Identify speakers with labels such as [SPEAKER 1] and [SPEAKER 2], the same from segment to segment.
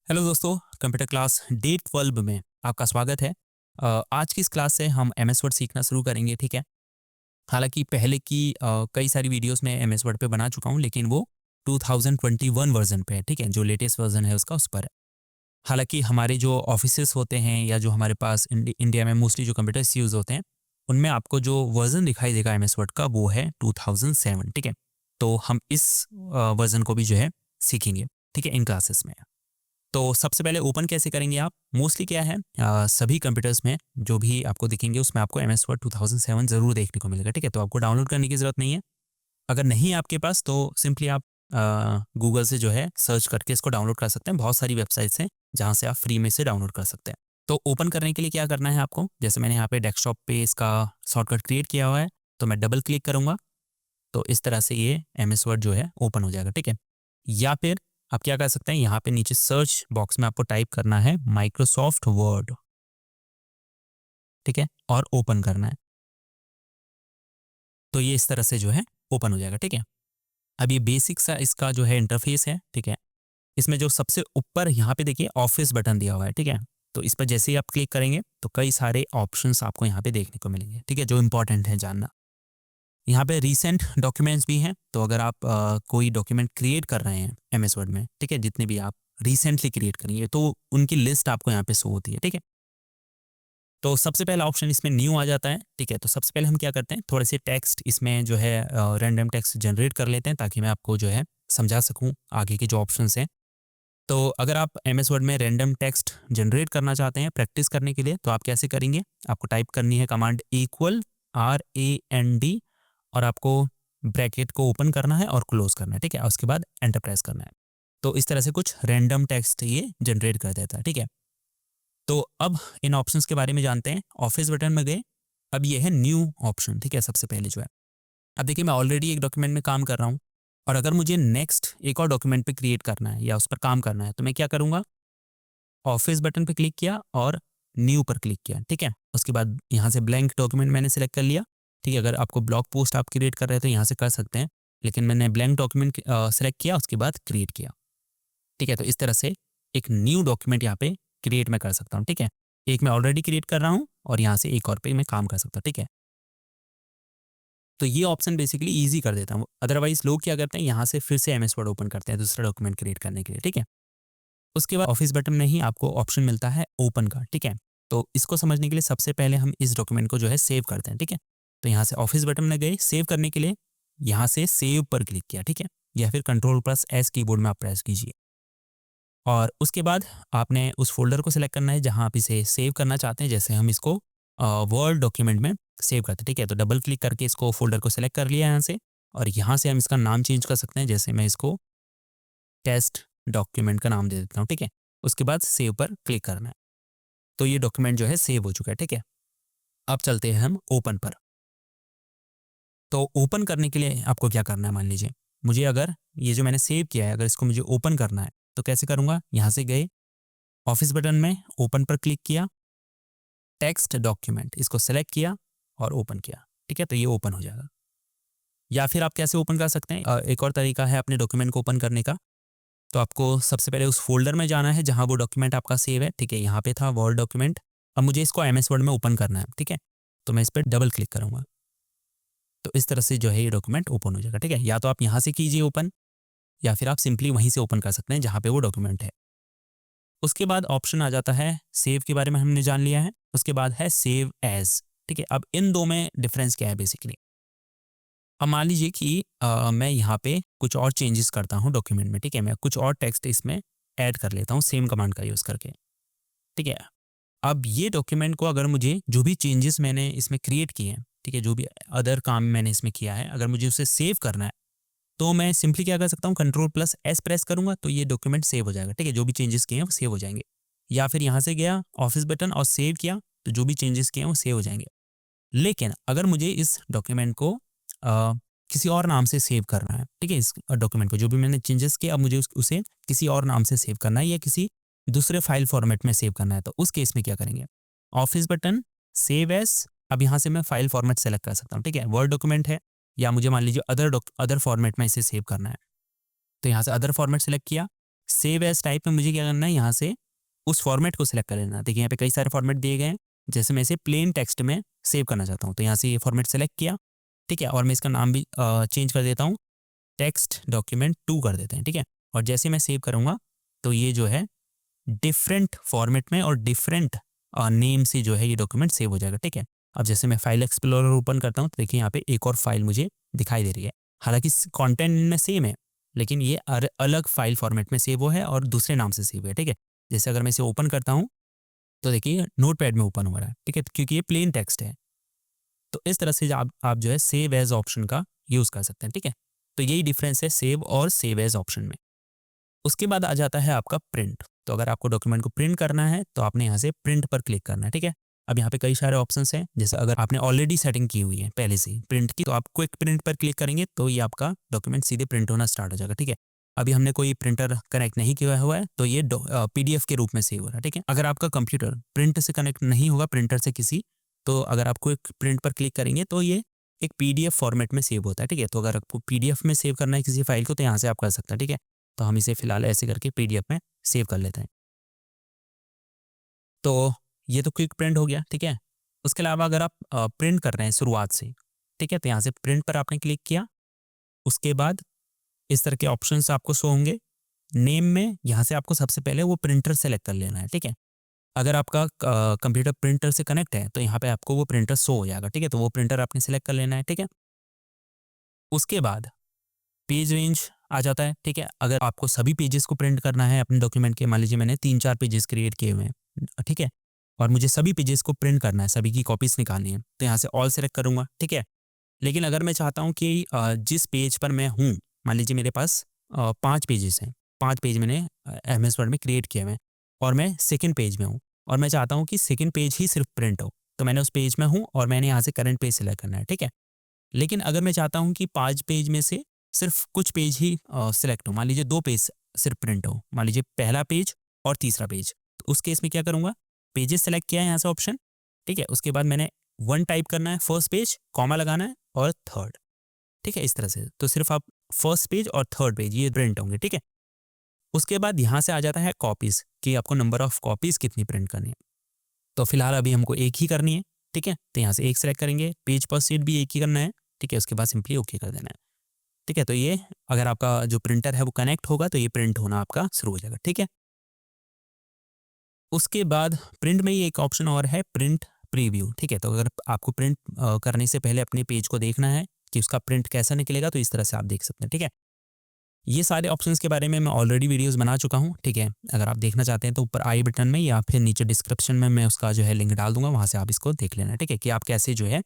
[SPEAKER 1] Hello दोस्तों, computer class day 12 में आपका स्वागत है। आज की इस क्लास से हम एमएस वर्ड सीखना शुरू करेंगे, ठीक है। हालांकि पहले की कई सारी वीडियोस में एमएस वर्ड पे बना चुका हूं, लेकिन वो 2021 वर्जन पे है, ठीक है, जो लेटेस्ट वर्जन है उसका उस पर है। हालांकि हमारे जो ऑफिसेस होते हैं या जो हमारे पास इंडिया में मोस्टली जो कंप्यूटर्स यूज़ होते हैं, उनमें आपको जो वर्जन दिखाई देगा एमएस वर्ड का वो है 2007, ठीक है। तो हम इस वर्जन को भी जो है सीखेंगे, ठीक है, इन क्लासेस में। तो सबसे पहले ओपन कैसे करेंगे आप? मोस्टली क्या है, सभी कंप्यूटर्स में जो भी आपको दिखेंगे उसमें आपको एमएस वर्ड 2007 ज़रूर देखने को मिलेगा, ठीक है। तो आपको डाउनलोड करने की ज़रूरत नहीं है। अगर नहीं है आपके पास तो सिंपली आप गूगल से जो है सर्च करके इसको डाउनलोड कर सकते हैं। बहुत सारी वेबसाइट्स हैं जहाँ से आप फ्री में से डाउनलोड कर सकते हैं। तो ओपन करने के लिए क्या करना है आपको, जैसे मैंने यहाँ पे डेस्कटॉप पे इसका शॉर्टकट क्रिएट किया हुआ है, तो मैं डबल क्लिक करूँगा तो इस तरह से ये एमएस वर्ड जो है ओपन हो जाएगा, ठीक है। या फिर आप क्या कर सकते हैं, यहाँ पे नीचे सर्च बॉक्स में आपको टाइप करना है माइक्रोसॉफ्ट वर्ड, ठीक है, और ओपन करना है। तो ये इस तरह से जो है ओपन हो जाएगा, ठीक है। अब ये बेसिक सा इसका जो है इंटरफेस है, ठीक है। इसमें जो सबसे ऊपर यहाँ पे देखिए ऑफिस बटन दिया हुआ है, ठीक है। तो इस पर जैसे ही आप क्लिक करेंगे तो कई सारे ऑप्शंस आपको यहाँ पे देखने को मिलेंगे, ठीक है, जो इंपॉर्टेंट है जानना। यहाँ पे रीसेंट डॉक्यूमेंट्स भी हैं, तो अगर आप कोई डॉक्यूमेंट क्रिएट कर रहे हैं एमएस वर्ड में, ठीक है, जितने भी आप रिसेंटली क्रिएट करेंगे तो उनकी लिस्ट आपको यहाँ पे शो होती है, ठीक है। तो सबसे पहला ऑप्शन इसमें न्यू आ जाता है, ठीक है। तो सबसे पहले हम क्या करते हैं, थोड़े से टेक्स्ट इसमें जो है रैंडम टेक्स्ट जनरेट कर लेते हैं ताकि मैं आपको जो है समझा सकूँ आगे के जो ऑप्शंस हैं। तो अगर आप एमएस वर्ड में रैंडम टेक्स्ट जनरेट करना चाहते हैं प्रैक्टिस करने के लिए, तो आप कैसे करेंगे, आपको टाइप करनी है कमांड इक्वल RAND और आपको ब्रैकेट को ओपन करना है और क्लोज करना है, ठीक है। और उसके बाद एंटर प्रेस करना है। तो इस तरह से कुछ रैंडम टेक्स्ट ये जनरेट कर देता है, ठीक है। तो अब इन ऑप्शंस के बारे में जानते हैं। ऑफिस बटन में गए, अब ये है न्यू ऑप्शन, ठीक है, सबसे पहले जो है। अब देखिए मैं ऑलरेडी एक डॉक्यूमेंट में काम कर रहा हूँ और अगर मुझे नेक्स्ट एक और डॉक्यूमेंट पे क्रिएट करना है या उस पर काम करना है तो मैं क्या करूँगा, ऑफिस बटन पे क्लिक किया और न्यू पर क्लिक किया, ठीक है। उसके बाद यहाँ से ब्लैंक डॉक्यूमेंट मैंने सेलेक्ट कर लिया, ठीक है। अगर आपको ब्लॉग पोस्ट आप क्रिएट कर रहे हैं तो यहाँ से कर सकते हैं, लेकिन मैंने ब्लैंक डॉक्यूमेंट सेलेक्ट किया उसके बाद क्रिएट किया, ठीक है। तो इस तरह से एक न्यू डॉक्यूमेंट यहाँ पे क्रिएट मैं कर सकता हूँ, ठीक है। एक मैं ऑलरेडी क्रिएट कर रहा हूँ और यहाँ से एक और पे मैं काम कर सकता हूँ, ठीक है। तो ये ऑप्शन बेसिकली ईजी कर देता हूँ। अदरवाइज लोग क्या करते हैं, यहाँ से फिर से एमएस वर्ड ओपन करते हैं दूसरा डॉक्यूमेंट क्रिएट करने के लिए, ठीक है। उसके बाद ऑफिस बटन में ही आपको ऑप्शन मिलता है ओपन का, ठीक है। तो इसको समझने के लिए सबसे पहले हम इस डॉक्यूमेंट को जो है सेव करते हैं, ठीक है। तो यहाँ से ऑफिस बटन में गए, सेव करने के लिए यहाँ से सेव पर क्लिक किया, ठीक है, या फिर Ctrl+S कीबोर्ड में आप प्रेस कीजिए। और उसके बाद आपने उस फ़ोल्डर को सिलेक्ट करना है जहाँ आप इसे सेव करना चाहते हैं। जैसे हम इसको वर्ड डॉक्यूमेंट में सेव करते हैं, ठीक है। तो डबल क्लिक करके इसको फ़ोल्डर को सिलेक्ट कर लिया यहाँ से और यहाँ से हम इसका नाम चेंज कर सकते हैं। जैसे मैं इसको टेस्ट डॉक्यूमेंट का नाम दे देता हूँ, ठीक है। उसके बाद सेव पर क्लिक करना है। तो ये डॉक्यूमेंट जो है सेव हो चुका है, ठीक है। अब चलते हैं हम ओपन पर। तो ओपन करने के लिए आपको क्या करना है, मान लीजिए मुझे अगर ये जो मैंने सेव किया है अगर इसको मुझे ओपन करना है तो कैसे करूँगा, यहाँ से गए ऑफिस बटन में ओपन पर क्लिक किया, टेक्स्ट डॉक्यूमेंट इसको सेलेक्ट किया और ओपन किया, ठीक है। तो ये ओपन हो जाएगा। या फिर आप कैसे ओपन कर सकते हैं, एक और तरीका है अपने डॉक्यूमेंट को ओपन करने का। तो आपको सबसे पहले उस फोल्डर में जाना है जहाँ वो डॉक्यूमेंट आपका सेव है, ठीक है। यहाँ पे था वर्ड डॉक्यूमेंट, अब मुझे इसको एमएस वर्ड में ओपन करना है, ठीक है। तो मैं इस पर डबल क्लिक करूँगा तो इस तरह से जो है ये डॉक्यूमेंट ओपन हो जाएगा, ठीक है। या तो आप यहाँ से कीजिए ओपन या फिर आप सिंपली वहीं से ओपन कर सकते हैं जहाँ पे वो डॉक्यूमेंट है। उसके बाद ऑप्शन आ जाता है सेव के बारे में हमने जान लिया है। उसके बाद है सेव एज, ठीक है। अब इन दो में डिफरेंस क्या है बेसिकली, अब मान लीजिए कि मैं यहाँ पे कुछ और चेंजेस करता हूँ डॉक्यूमेंट में, ठीक है। मैं कुछ और टेक्स्ट इसमें ऐड कर लेता हूँ सेम कमांड का यूज़ करके, ठीक है। अब ये डॉक्यूमेंट को अगर मुझे जो भी चेंजेस मैंने इसमें क्रिएट किए हैं, ठीक है, जो भी अदर काम मैंने इसमें किया है, अगर मुझे उसे सेव करना है तो मैं सिंपली क्या कर सकता हूँ, Ctrl+S प्रेस करूँगा तो ये डॉक्यूमेंट सेव हो जाएगा, ठीक है। जो भी चेंजेस किए हैं वो सेव हो जाएंगे। या फिर यहाँ से गया ऑफिस बटन और सेव किया तो जो भी चेंजेस किए हैं वो सेव हो जाएंगे। लेकिन अगर मुझे इस डॉक्यूमेंट को किसी और नाम से सेव करना है, ठीक है, इस डॉक्यूमेंट को जो भी मैंने चेंजेस किए अब मुझे उसे किसी और नाम से सेव करना है या किसी दूसरे फाइल फॉर्मेट में सेव करना है, तो उस केस में क्या करेंगे, ऑफिस बटन सेव एज, अब यहाँ से मैं फाइल फॉर्मेट सेलेक्ट कर सकता हूँ, ठीक है। वर्ड डॉक्यूमेंट है या मुझे मान लीजिए अदर फॉर्मेट में इसे सेव करना है, तो यहाँ से अदर फॉर्मेट सेलेक्ट किया, सेव एज टाइप में मुझे क्या करना है, यहाँ से उस फॉर्मेट को सिलेक्ट कर लेना। देखिए यहाँ पे कई सारे फॉर्मेट दिए गए हैं, जैसे मैं इसे प्लेन टेक्स्ट में सेव करना चाहता हूँ, तो यहाँ से ये फॉर्मेट सेलेक्ट किया, ठीक है। और मैं इसका नाम भी चेंज कर देता हूँ, टेक्स्ट डॉक्यूमेंट 2 कर देते हैं, ठीक है। और जैसे मैं सेव करूँगा तो ये जो है डिफरेंट फॉर्मेट में और डिफरेंट नेम से जो है ये डॉक्यूमेंट सेव हो जाएगा, ठीक है। अब जैसे मैं फाइल एक्सप्लोरर ओपन करता हूँ तो देखिए यहाँ पे एक और फाइल मुझे दिखाई दे रही है। हालांकि कंटेंट में सेम है, लेकिन ये अलग फाइल फॉर्मेट में सेव हो है और दूसरे नाम से सेव है, ठीक है। जैसे अगर मैं इसे ओपन करता हूँ तो देखिए नोटपैड में ओपन हो रहा है, ठीक है, क्योंकि ये प्लेन टेक्स्ट है। तो इस तरह से आप जो है सेव एज ऑप्शन का यूज़ कर सकते हैं, ठीक है। तो यही डिफरेंस है सेव और सेव एज ऑप्शन में। उसके बाद आ जाता है आपका प्रिंट। तो अगर आपको डॉक्यूमेंट को प्रिंट करना है तो आपने यहाँ से प्रिंट पर क्लिक करना है, ठीक है। अब यहाँ पे कई सारे ऑप्शंस हैं, जैसे अगर आपने ऑलरेडी सेटिंग की हुई है पहले से ही प्रिंट की, तो आप क्विक प्रिंट पर क्लिक करेंगे तो ये आपका डॉक्यूमेंट सीधे प्रिंट होना स्टार्ट हो जाएगा, ठीक है। अभी हमने कोई प्रिंटर कनेक्ट नहीं किया हुआ है तो ये PDF के रूप में सेव हो रहा है, ठीक है। अगर आपका कंप्यूटर प्रिंट से कनेक्ट नहीं होगा, प्रिंटर से किसी, तो अगर आप क्विक प्रिंट पर क्लिक करेंगे तो ये एक PDF फॉर्मेट में सेव होता है, ठीक है। तो अगर आपको PDF में सेव करना है किसी फाइल को तो यहाँ से आप कर सकते हैं, ठीक है। तो हम इसे फिलहाल ऐसे करके PDF में सेव कर लेते हैं। तो ये तो क्विक प्रिंट हो गया, ठीक है। उसके अलावा अगर आप प्रिंट कर रहे हैं शुरुआत से, ठीक है, तो यहाँ से प्रिंट पर आपने क्लिक किया। उसके बाद इस तरह के ऑप्शंस आपको शो होंगे। नेम में यहाँ से आपको सबसे पहले वो प्रिंटर सेलेक्ट कर लेना है, ठीक है। अगर आपका कंप्यूटर प्रिंटर से कनेक्ट है तो यहाँ पे आपको वो प्रिंटर शो हो जाएगा, ठीक है। तो वो प्रिंटर आपने सेलेक्ट कर लेना है, ठीक है। उसके बाद पेज रेंज आ जाता है, ठीक है। अगर आपको सभी पेजेस को प्रिंट करना है अपने डॉक्यूमेंट के, मान लीजिए मैंने 3-4 पेजेस क्रिएट किए हुए हैं, ठीक है, और मुझे सभी पेजेस को प्रिंट करना है, सभी की कॉपीज निकालनी है, तो यहाँ से ऑल सेलेक्ट करूँगा, ठीक है। लेकिन अगर मैं चाहता हूँ कि जिस पेज पर मैं हूँ, मान लीजिए मेरे पास 5 पेजेस हैं, 5 पेज मैंने MS वर्ड में क्रिएट किए हुए हैं और मैं सेकेंड पेज में हूँ और मैं चाहता हूँ कि सेकेंड पेज ही सिर्फ प्रिंट हो, तो मैंने उस पेज में हूँ और मैंने यहाँ से करंट पेज सेलेक्ट करना है, ठीक है। लेकिन अगर मैं चाहता हूँ कि 5 पेज में से सिर्फ कुछ पेज ही सिलेक्ट हो, मान लीजिए 2 पेज सिर्फ प्रिंट हो, मान लीजिए पहला पेज और तीसरा पेज, तो उस केस में क्या करूँगा, पेजेस सेलेक्ट किया है यहाँ से ऑप्शन, ठीक है। उसके बाद मैंने 1 टाइप करना है, फर्स्ट पेज, कॉमा लगाना है और थर्ड, ठीक है, इस तरह से। तो सिर्फ आप फर्स्ट पेज और थर्ड पेज ये प्रिंट होंगे, ठीक है। उसके बाद यहाँ से आ जाता है कॉपीज़, कि आपको नंबर ऑफ कॉपीज़ कितनी प्रिंट करनी है। तो फिलहाल अभी हमको एक ही करनी है, ठीक है। तो यहाँ से एक सेलेक्ट करेंगे, पेज पर सीट भी एक ही करना है, ठीक है। उसके बाद सिंपली ओके कर देना है, ठीक है। तो ये अगर आपका जो प्रिंटर है वो कनेक्ट होगा तो ये प्रिंट होना आपका शुरू हो जाएगा, ठीक है। उसके बाद प्रिंट में ही एक ऑप्शन और है, प्रिंट प्रीव्यू, ठीक है। तो अगर आपको प्रिंट करने से पहले अपने पेज को देखना है कि उसका प्रिंट कैसा निकलेगा, तो इस तरह से आप देख सकते हैं, ठीक है। ये सारे ऑप्शंस के बारे में मैं ऑलरेडी वीडियोस बना चुका हूँ, ठीक है। अगर आप देखना चाहते हैं तो ऊपर आई बटन में या फिर नीचे डिस्क्रिप्शन में मैं उसका जो है लिंक डाल दूंगा, वहाँ से आप इसको देख लेना, ठीक है, कि आप कैसे जो है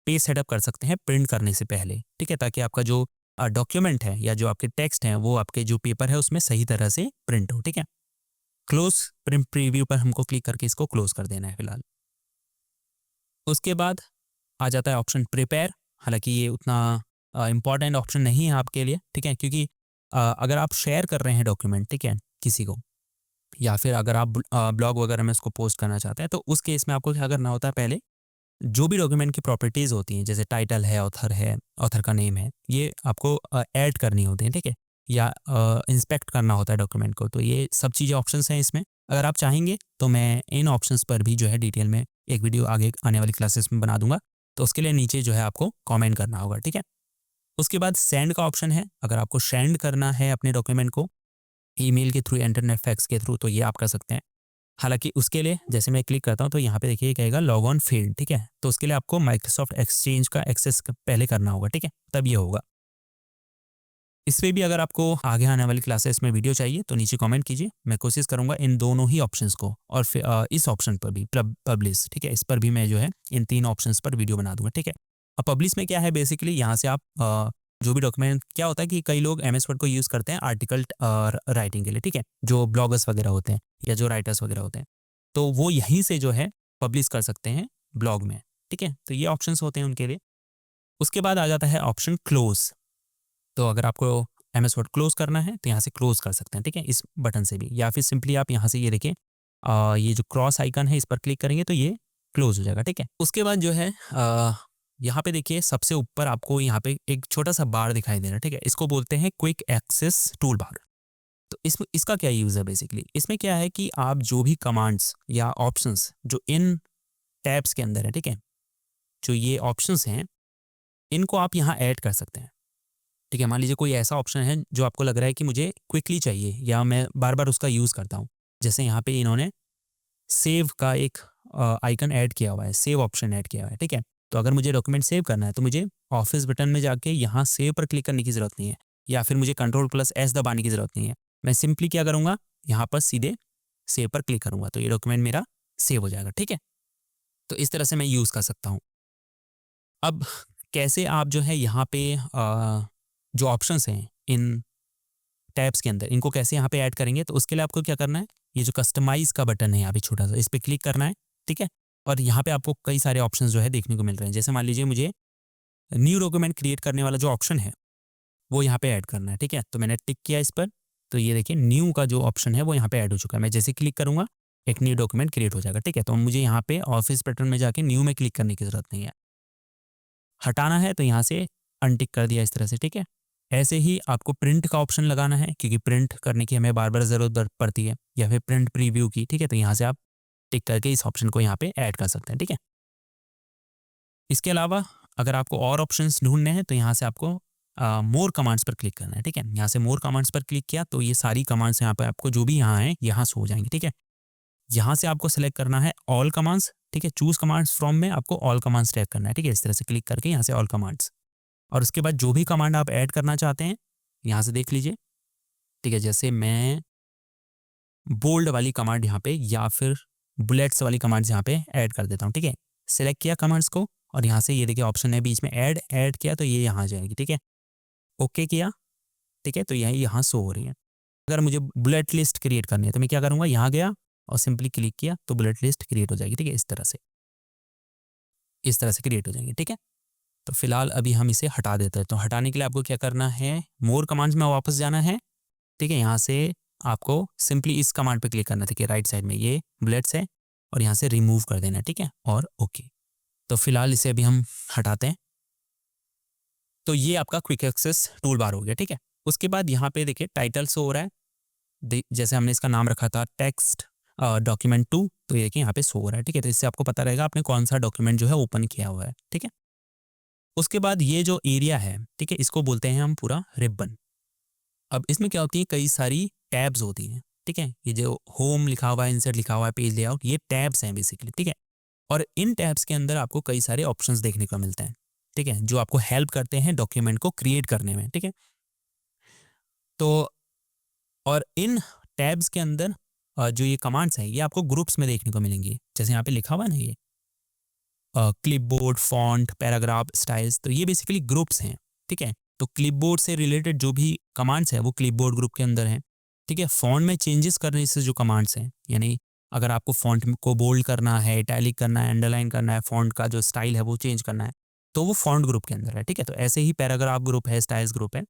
[SPEAKER 1] पेज सेटअप कर सकते हैं प्रिंट करने से पहले, ठीक है, ताकि आपका जो डॉक्यूमेंट है या जो आपके टेक्स्ट हैं वो आपके जो पेपर है उसमें सही तरह से प्रिंट हो, ठीक है। क्लोज प्रिंट प्रीव्यू पर हमको क्लिक करके इसको क्लोज कर देना है फिलहाल। उसके बाद आ जाता है ऑप्शन प्रिपेयर। हालांकि ये उतना इम्पॉर्टेंट ऑप्शन नहीं है आपके लिए, ठीक है, क्योंकि अगर आप शेयर कर रहे हैं डॉक्यूमेंट, ठीक है, किसी को, या फिर अगर आप ब्लॉग वगैरह में उसको पोस्ट करना चाहते हैं, तो उस केस में आपको क्या करना होता है, पहले जो भी डॉक्यूमेंट की प्रॉपर्टीज़ होती हैं, जैसे टाइटल है, ऑथर का नेम है, ये आपको ऐड करनी होती हैं, ठीक है, या इंस्पेक्ट करना होता है डॉक्यूमेंट को। तो ये सब चीज़ें ऑप्शंस हैं इसमें। अगर आप चाहेंगे तो मैं इन ऑप्शंस पर भी जो है डिटेल में एक वीडियो आगे आने वाली क्लासेस में बना दूंगा, तो उसके लिए नीचे जो है आपको कॉमेंट करना होगा, ठीक है। उसके बाद सेंड का ऑप्शन है, अगर आपको सेंड करना है अपने डॉक्यूमेंट को ईमेल के थ्रू, इंटरनेट फैक्स के थ्रू, तो ये आप कर सकते हैं। हालांकि उसके लिए जैसे मैं क्लिक करता हूँ तो यहाँ पे देखिए कहेगा लॉग ऑन फील्ड, ठीक है। तो उसके लिए आपको माइक्रोसॉफ्ट एक्सचेंज का एक्सेस पहले करना होगा, ठीक है, तब ये होगा। इस पर भी अगर आपको आगे आने वाली क्लासेस में वीडियो चाहिए तो नीचे कमेंट कीजिए, मैं कोशिश करूंगा इन दोनों ही ऑप्शंस को, और फिर इस ऑप्शन पर भी पब्लिश, ठीक है, इस पर भी मैं जो है इन 3 ऑप्शंस पर वीडियो बना दूंगा, ठीक है। अब पब्लिश में क्या है, बेसिकली यहाँ से आप जो भी डॉक्यूमेंट, क्या होता है कि कई लोग MS वर्ड को यूज़ करते हैं आर्टिकल राइटिंग के लिए, ठीक है, जो ब्लॉगर्स वगैरह होते हैं या जो राइटर्स वगैरह होते हैं, तो वो यहीं से जो है पब्लिश कर सकते हैं ब्लॉग में, ठीक है। तो ये ऑप्शंस होते हैं उनके लिए। उसके बाद आ जाता है ऑप्शन क्लोज। तो अगर आपको MS वर्ड क्लोज करना है तो यहाँ से क्लोज कर सकते हैं, ठीक है, इस बटन से भी, या फिर सिंपली आप यहाँ से ये देखिए ये जो क्रॉस आइकन है इस पर क्लिक करेंगे तो ये क्लोज हो जाएगा, ठीक है। उसके बाद जो है यहाँ पे देखिए सबसे ऊपर आपको यहाँ पे एक छोटा सा बार दिखाई दे रहा है, ठीक है, इसको बोलते हैं क्विक एक्सेस टूल बार। तो इसका क्या यूज़ है बेसिकली, इसमें क्या है कि आप जो भी कमांड्स या ऑप्शंस जो इन टैब्स के अंदर है, ठीक है, जो ये ऑप्शंस हैं इनको आप यहाँ ऐड कर सकते हैं। ठीक है, मान लीजिए कोई ऐसा ऑप्शन है जो आपको लग रहा है कि मुझे क्विकली चाहिए या मैं बार बार उसका यूज़ करता हूँ, जैसे यहाँ पे इन्होंने सेव का एक आइकन ऐड किया हुआ है, सेव ऑप्शन ऐड किया हुआ है, ठीक है। तो अगर मुझे डॉक्यूमेंट सेव करना है तो मुझे ऑफिस बटन में जाके यहाँ सेव पर क्लिक करने की ज़रूरत नहीं है, या फिर मुझे Ctrl+S दबाने की ज़रूरत नहीं है। मैं सिंपली क्या करूँगा, यहाँ पर सीधे सेव पर क्लिक करूँगा तो ये डॉक्यूमेंट मेरा सेव हो जाएगा, ठीक है। तो इस तरह से मैं यूज़ कर सकता हूँ। अब कैसे आप जो है यहाँ पे जो ऑप्शंस हैं इन टैब्स के अंदर इनको कैसे यहाँ पे ऐड करेंगे, तो उसके लिए आपको क्या करना है, ये जो कस्टमाइज़ का बटन है यहाँ पे छोटा सा, इस पर क्लिक करना है, ठीक है। और यहाँ पे आपको कई सारे ऑप्शंस जो है देखने को मिल रहे हैं। जैसे मान लीजिए मुझे न्यू डॉक्यूमेंट क्रिएट करने वाला जो ऑप्शन है वो यहाँ पे ऐड करना है, ठीक है। तो मैंने टिक किया इस पर, तो ये देखिए न्यू का जो ऑप्शन है वो यहाँ पे ऐड हो चुका है। मैं जैसे क्लिक करूँगा एक न्यू डॉक्यूमेंट क्रिएट हो जाएगा, ठीक है। तो मुझे यहाँ पे ऑफिस बटन में जाके न्यू में क्लिक करने की ज़रूरत नहीं है। हटाना है तो यहाँ से अनटिक कर दिया इस तरह से, ठीक है। ऐसे ही आपको प्रिंट का ऑप्शन लगाना है क्योंकि प्रिंट करने की हमें बार बार ज़रूरत पड़ती है, या फिर प्रिंट प्रीव्यू की, ठीक है। तो यहाँ से आप टिक करके इस ऑप्शन को यहाँ पे ऐड कर सकते हैं, ठीक है। इसके अलावा अगर आपको और ऑप्शंस ढूंढने हैं तो यहाँ से आपको मोर कमांड्स पर क्लिक करना है, ठीक है। यहाँ से मोर कमांड्स पर क्लिक किया तो ये सारी कमांड्स यहाँ पर आपको जो भी यहाँ हैं यहाँ से हो जाएंगी, ठीक है। यहाँ से आपको सेलेक्ट करना है ऑल कमांड्स, ठीक है। चूज कमांड्स फ्रॉम में आपको ऑल कमांड्स सेलेक्ट करना है, ठीक है। इस तरह से क्लिक करके यहाँ से ऑल कमांड्स, और उसके बाद जो भी कमांड आप ऐड करना चाहते हैं यहाँ से देख लीजिए, ठीक है। जैसे मैं बोल्ड वाली कमांड यहाँ पे या फिर बुलेट्स वाली कमांड्स यहाँ पे ऐड कर देता हूँ, ठीक है। सेलेक्ट किया कमांड्स को और यहाँ से ये देखिए ऑप्शन है बीच में ऐड किया तो ये यहाँ आ जाएगी, ठीक है। ओके किया, ठीक है। तो यही यहाँ शो हो रही है। अगर मुझे बुलेट लिस्ट क्रिएट करनी है तो मैं क्या करूँगा, यहाँ गया और सिंपली क्लिक किया तो बुलेट लिस्ट क्रिएट हो जाएगी, ठीक है। इस तरह से क्रिएट हो जाएंगे, ठीक है। तो फिलहाल अभी हम इसे हटा देते हैं। तो हटाने के लिए आपको क्या करना है, मोर कमांड्स में वापस जाना है, ठीक है। यहाँ से आपको सिंपली इस कमांड पे क्लिक करना है, ठीक है। राइट साइड में ये बुलेट्स है और यहाँ से रिमूव कर देना है, ठीक है, और ओके। तो फिलहाल इसे अभी हम हटाते हैं। तो ये आपका क्विक एक्सेस टूल बार हो गया, ठीक है। उसके बाद यहाँ पे देखिए टाइटल शो हो रहा है, जैसे हमने इसका नाम रखा था टेक्स्ट डॉक्यूमेंट 2, तो ये देखिए यहाँ पे शो हो रहा है, ठीक है। तो इससे आपको पता रहेगा आपने कौन सा डॉक्यूमेंट जो है ओपन किया हुआ है, ठीक है। उसके बाद ये जो एरिया है, ठीक है, इसको बोलते हैं हम पूरा रिबन। अब इसमें क्या होती है, कई सारी टैब्स होती हैं, ठीक है। ये जो होम लिखा हुआ है, इंसर्ट लिखा हुआ है, पेज लेआउट, ये टैब्स हैं बेसिकली, ठीक है। और इन टैब्स के अंदर आपको कई सारे ऑप्शंस देखने को मिलते हैं, ठीक है, जो आपको हेल्प करते हैं डॉक्यूमेंट को क्रिएट करने में, ठीक है। तो और इन टैब्स के अंदर जो ये कमांड्स हैं ये आपको ग्रुप्स में देखने को मिलेंगी। जैसे यहाँ पे लिखा हुआ है ना ये क्लिपबोर्ड, फॉन्ट, पैराग्राफ, स्टाइल्स, तो ये बेसिकली ग्रुप्स हैं, ठीक है। तो क्लिपबोर्ड से रिलेटेड जो भी कमांड्स हैं वो क्लिपबोर्ड ग्रुप के अंदर हैं, ठीक है। फॉन्ट में चेंजेस करने से जो कमांड्स हैं, यानी अगर आपको फॉन्ट को बोल्ड करना है, इटैलिक करना है, अंडरलाइन करना है, फॉन्ट का जो स्टाइल है वो चेंज करना है, तो वो फॉन्ट ग्रुप के अंदर है, ठीक है। तो ऐसे ही पैराग्राफ ग्रुप है, स्टाइल्स ग्रुप है।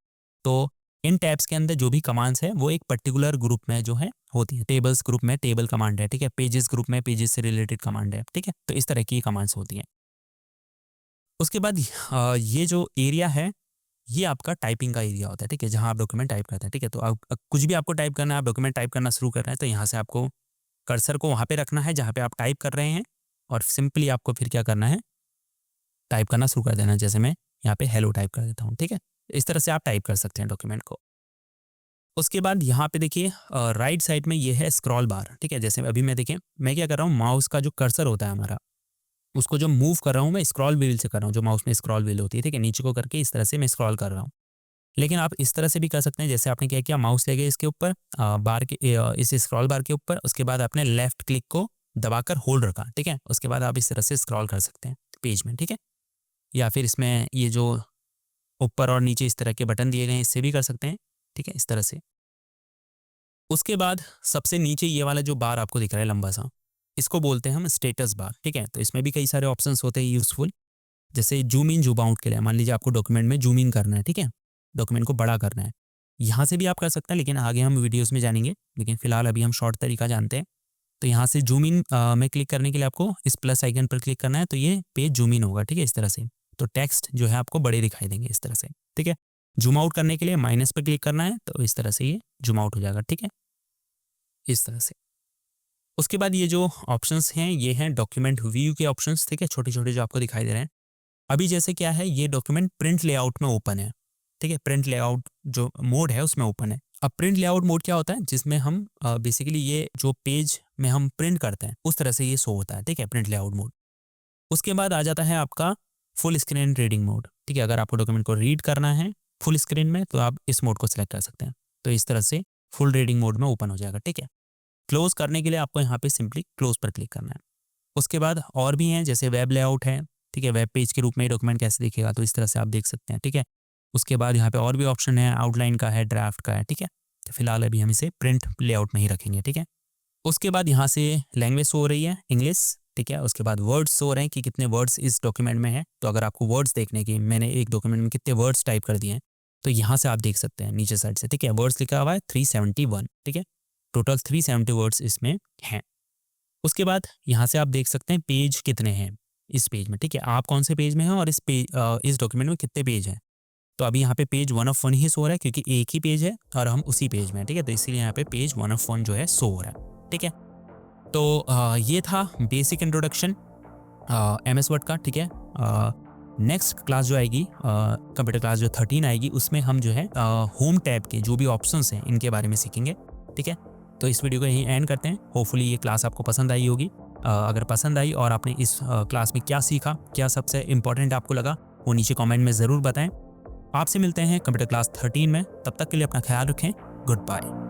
[SPEAKER 1] तो इन टैब्स के अंदर जो भी कमांड्स है वो एक पर्टिकुलर ग्रुप में जो है होती है। टेबल्स ग्रुप में टेबल कमांड है, ठीक है। पेजेस ग्रुप में पेजेस से रिलेटेड कमांड है, ठीक है। तो इस तरह की कमांड्स होती हैं। उसके बाद ये जो एरिया है ये आपका टाइपिंग का एरिया होता है, ठीक है, जहाँ आप डॉक्यूमेंट टाइप करते हैं, ठीक है। तो आप कुछ भी आपको टाइप करना है, आप डॉक्यूमेंट टाइप करना शुरू कर रहे हैं, तो यहाँ से आपको कर्सर को वहाँ पे रखना है जहाँ पे आप टाइप कर रहे हैं, और सिंपली आपको फिर क्या करना है, टाइप करना शुरू कर देना है। जैसे मैं यहाँ पे हेलो टाइप कर देता हूँ, ठीक है। इस तरह से आप टाइप कर सकते हैं डॉक्यूमेंट को। उसके बाद यहाँ पे देखिए राइट साइड में ये है स्क्रॉल बार, ठीक है। जैसे अभी मैं देखिए मैं क्या कर रहा हूँ, माउस का जो कर्सर होता है हमारा, उसको जो मूव कर रहा हूँ मैं स्क्रॉल व्हील से कर रहा हूँ, जो माउस में स्क्रॉल व्हील होती है, ठीक है, नीचे को करके इस तरह से मैं स्क्रॉल कर रहा हूँ। लेकिन आप इस तरह से भी कर सकते हैं, जैसे आपने क्या किया, माउस ले गए इसके ऊपर बार के इस स्क्रॉल बार के ऊपर, उसके बाद आपने लेफ्ट क्लिक को दबाकर होल्ड रखा, ठीक है। उसके बाद आप इस तरह से स्क्रॉल कर सकते हैं पेज में, ठीक है। या फिर इसमें ये जो ऊपर और नीचे इस तरह के बटन दिए गए हैं इससे भी कर सकते हैं, ठीक है, इस तरह से। उसके बाद सबसे नीचे ये वाला जो बार आपको दिख रहा है लंबा सा, इसको बोलते हैं हम स्टेटस बार, ठीक है। तो इसमें भी कई सारे ऑप्शंस होते हैं यूजफुल, जैसे जूम इन जूम आउट के लिए। मान लीजिए आपको डॉक्यूमेंट में जूम इन करना है, ठीक है, डॉक्यूमेंट को बड़ा करना है, यहाँ से भी आप कर सकते हैं, लेकिन आगे हम वीडियोस में जानेंगे। लेकिन फिलहाल अभी हम शॉर्ट तरीका जानते हैं। तो यहाँ से जूम इन में क्लिक करने के लिए आपको इस प्लस आइकन पर क्लिक करना है, तो ये पेज जूम इन होगा, ठीक है, इस तरह से। तो टेक्स्ट जो है आपको बड़े दिखाई देंगे इस तरह से, ठीक है। जूम आउट करने के लिए माइनस पर क्लिक करना है, तो इस तरह से ये जूम आउट हो जाएगा, ठीक है, इस तरह से। उसके बाद ये जो ऑप्शंस हैं ये हैं डॉक्यूमेंट व्यू के ऑप्शंस, ठीक है, छोटे छोटे जो आपको दिखाई दे रहे हैं। अभी जैसे क्या है, ये डॉक्यूमेंट प्रिंट लेआउट में ओपन है, ठीक है, प्रिंट लेआउट जो मोड है उसमें ओपन है। अब प्रिंट लेआउट मोड क्या होता है, जिसमें हम बेसिकली ये जो पेज में हम प्रिंट करते हैं उस तरह से ये शो होता है, ठीक है, प्रिंट लेआउट मोड। उसके बाद आ जाता है आपका फुल स्क्रीन रीडिंग मोड, ठीक है, अगर आपको डॉक्यूमेंट को रीड करना है फुल स्क्रीन में तो आप इस मोड को सिलेक्ट कर सकते हैं, तो इस तरह से फुल रीडिंग मोड में ओपन हो जाएगा, ठीक है। क्लोज करने के लिए आपको यहाँ पे सिंपली क्लोज पर क्लिक करना है। उसके बाद और भी हैं, जैसे वेब लेआउट है, ठीक है, वेब पेज के रूप में डॉक्यूमेंट कैसे दिखेगा, तो इस तरह से आप देख सकते हैं, ठीक है। उसके बाद यहाँ पे और भी ऑप्शन है, आउटलाइन का है, ड्राफ्ट का है, ठीक है, तो फिलहाल अभी हम इसे प्रिंट लेआउट में ही रखेंगे, ठीक है। उसके बाद यहाँ से लैंग्वेज शो हो रही है इंग्लिश, ठीक है। उसके बाद वर्ड्स शो हो रहे हैं कि कितने वर्ड्स इस डॉक्यूमेंट में है, तो अगर आपको वर्ड्स देखने की, मैंने एक डॉक्यूमेंट में कितने वर्ड्स टाइप कर दिए हैं तो यहाँ से आप देख सकते हैं नीचे साइड से, ठीक है, वर्ड्स लिखा हुआ है 371, ठीक है, टोटल 370 वर्ड्स इसमें हैं। उसके बाद यहाँ से आप देख सकते हैं पेज कितने हैं इस पेज में, ठीक है, आप कौन से पेज में हैं और इस डॉक्यूमेंट में कितने पेज हैं। तो अभी यहाँ पे पेज 1 ऑफ 1 ही शो हो रहा है क्योंकि एक ही पेज है और हम उसी पेज में हैं, ठीक है, तो इसीलिए यहाँ पे पेज 1 ऑफ 1 जो है शो हो रहा है, ठीक है। तो ये था बेसिक इंट्रोडक्शन MS वर्ड का, ठीक है। नेक्स्ट क्लास जो आएगी कंप्यूटर क्लास जो 13 आएगी उसमें हम जो है होम टैब के जो भी ऑप्शंस हैं इनके बारे में सीखेंगे, ठीक है। तो इस वीडियो को यहीं एंड करते हैं। होपफुली ये क्लास आपको पसंद आई होगी। अगर पसंद आई और आपने इस क्लास में क्या सीखा, क्या सबसे इम्पोर्टेंट आपको लगा, वो नीचे कमेंट में ज़रूर बताएं। आपसे मिलते हैं कंप्यूटर क्लास 13 में, तब तक के लिए अपना ख्याल रखें। Good bye.